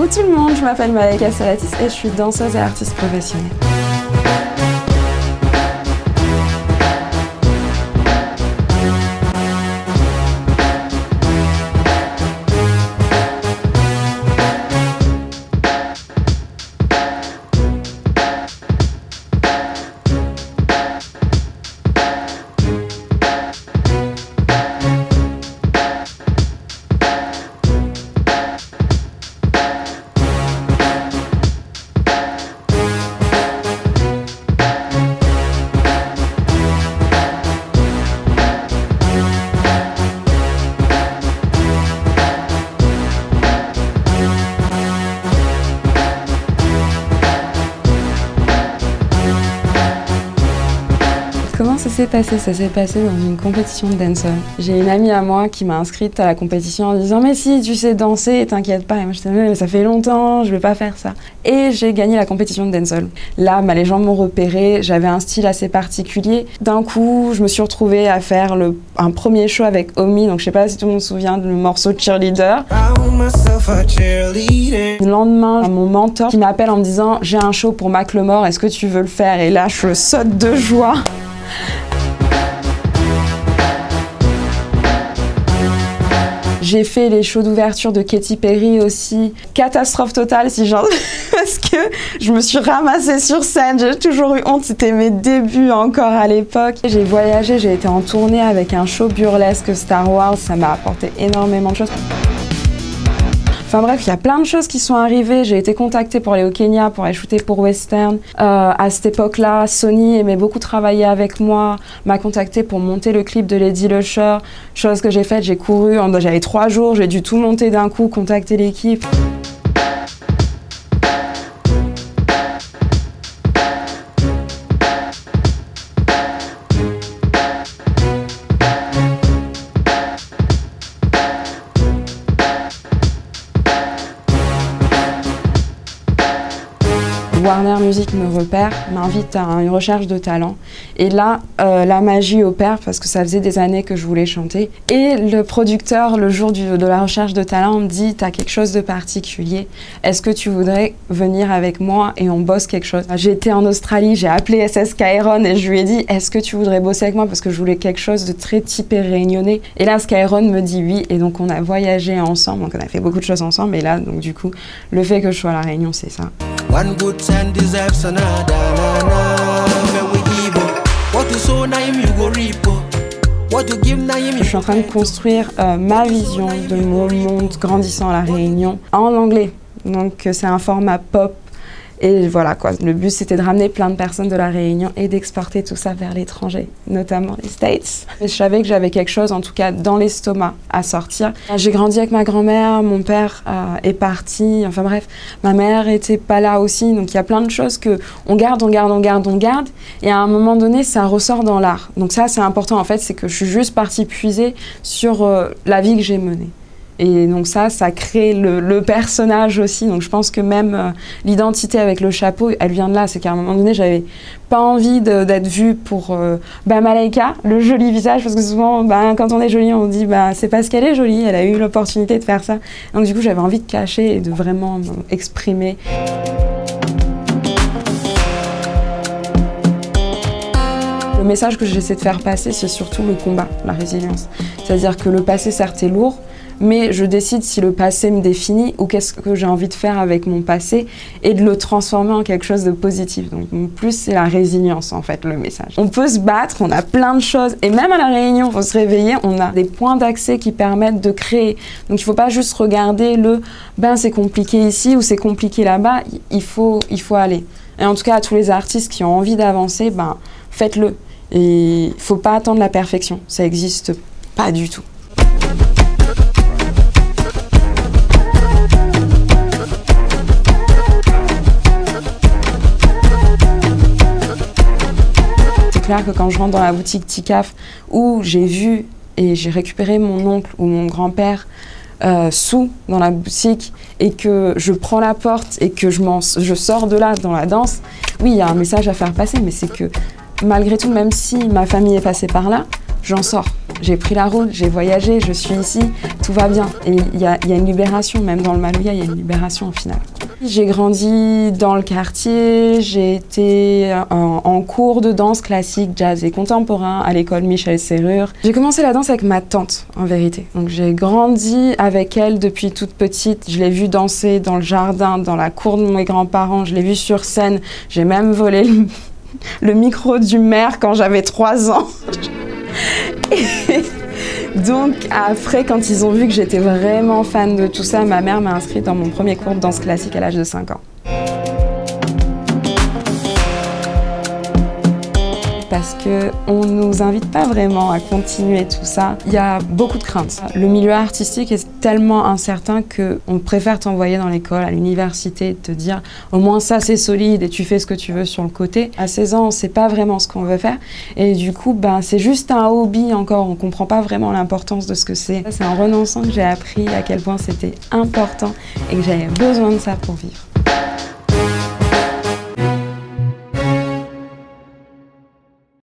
tout le monde, je m'appelle Malaika Salatis et je suis danseuse et artiste professionnelle. Comment ça s'est passé? Ça s'est passé dans une compétition de dancehall. J'ai une amie à moi qui m'a inscrite à la compétition en disant « Mais si, tu sais danser, t'inquiète pas ». Et moi je disais « Mais ça fait longtemps, je vais pas faire ça ». Et j'ai gagné la compétition de dancehall. Là, les gens m'ont repéré, j'avais un style assez particulier. D'un coup, je me suis retrouvée à faire un premier show avec Omi, donc je sais pas si tout le monde se souvient du morceau Cheerleader. Le lendemain, mon mentor qui m'appelle en me disant « J'ai un show pour Macklemore, est-ce que tu veux le faire ?» Et là, je saute de joie. J'ai fait les shows d'ouverture de Katy Perry aussi. Catastrophe totale si j'en... parce que je me suis ramassée sur scène, j'ai toujours eu honte, c'était mes débuts encore à l'époque. J'ai voyagé, j'ai été en tournée avec un show burlesque Star Wars, ça m'a apporté énormément de choses. Enfin bref, il y a plein de choses qui sont arrivées. J'ai été contactée pour aller au Kenya, pour aller shooter pour Western. À cette époque-là, Sony aimait beaucoup travailler avec moi, m'a contactée pour monter le clip de Lady Lusher. Chose que j'ai faite, j'ai couru, j'avais 3 jours, j'ai dû tout monter d'un coup, contacter l'équipe. Warner Music me repère, m'invite à une recherche de talent. Et là, la magie opère parce que ça faisait des années que je voulais chanter. Et le producteur, le jour de la recherche de talent, me dit « T'as quelque chose de particulier. Est-ce que tu voudrais venir avec moi et on bosse quelque chose ?» J'étais en Australie, j'ai appelé SS Skyron et je lui ai dit « Est-ce que tu voudrais bosser avec moi ?» parce que je voulais quelque chose de très typé réunionnais. Et là, Skyron me dit oui. Et donc, on a voyagé ensemble. Donc, on a fait beaucoup de choses ensemble. Et là, donc, du coup, le fait que je sois à La Réunion, c'est ça. One good turn deserves another. Je suis en train de construire ma vision de mon monde grandissant à La Réunion en anglais. Donc c'est un format pop. Et voilà quoi, le but c'était de ramener plein de personnes de La Réunion et d'exporter tout ça vers l'étranger, notamment les States. Et je savais que j'avais quelque chose, en tout cas dans l'estomac, à sortir. J'ai grandi avec ma grand-mère, mon père est parti, enfin bref, ma mère était pas là aussi, donc il y a plein de choses que on garde, et à un moment donné, ça ressort dans l'art. Donc ça c'est important en fait, c'est que je suis juste partie puiser sur la vie que j'ai menée. Et donc ça crée le personnage aussi. Donc je pense que même l'identité avec le chapeau, elle vient de là. C'est qu'à un moment donné, j'avais pas envie d'être vue pour Malaika, le joli visage, parce que souvent, quand on est jolie, on dit c'est parce qu'elle est jolie, elle a eu l'opportunité de faire ça. Donc du coup, j'avais envie de cacher et de vraiment exprimer. Le message que j'essaie de faire passer, c'est surtout le combat, la résilience. C'est-à-dire que le passé, certes, est lourd, mais je décide si le passé me définit ou qu'est-ce que j'ai envie de faire avec mon passé et de le transformer en quelque chose de positif. Donc mon plus, c'est la résilience, en fait, le message. On peut se battre, on a plein de choses, et même à La Réunion, il faut se réveiller, on a des points d'accès qui permettent de créer. Donc il ne faut pas juste regarder c'est compliqué ici ou c'est compliqué là-bas, il faut aller. Et en tout cas, à tous les artistes qui ont envie d'avancer, faites-le. Et il ne faut pas attendre la perfection, ça n'existe pas du tout. C'est clair que quand je rentre dans la boutique Ticaf, où j'ai vu et j'ai récupéré mon oncle ou mon grand-père sous dans la boutique et que je prends la porte et que je sors de là dans la danse, oui, il y a un message à faire passer, mais c'est que malgré tout, même si ma famille est passée par là, j'en sors. J'ai pris la route, j'ai voyagé, je suis ici, tout va bien. Et il y a une libération, même dans le Malouya, il y a une libération au final. J'ai grandi dans le quartier, j'ai été en cours de danse classique, jazz et contemporain à l'école Michel Serrure. J'ai commencé la danse avec ma tante, en vérité. Donc j'ai grandi avec elle depuis toute petite. Je l'ai vue danser dans le jardin, dans la cour de mes grands-parents. Je l'ai vue sur scène. J'ai même volé le micro du maire quand j'avais 3 ans. Donc après, quand ils ont vu que j'étais vraiment fan de tout ça, ma mère m'a inscrite dans mon premier cours de danse classique à l'âge de 5 ans. Parce qu'on ne nous invite pas vraiment à continuer tout ça. Il y a beaucoup de craintes. Le milieu artistique est tellement incertain qu'on préfère t'envoyer dans l'école, à l'université, te dire au moins ça c'est solide et tu fais ce que tu veux sur le côté. À 16 ans, on ne sait pas vraiment ce qu'on veut faire et du coup, c'est juste un hobby encore, on ne comprend pas vraiment l'importance de ce que c'est. C'est en renonçant que j'ai appris à quel point c'était important et que j'avais besoin de ça pour vivre.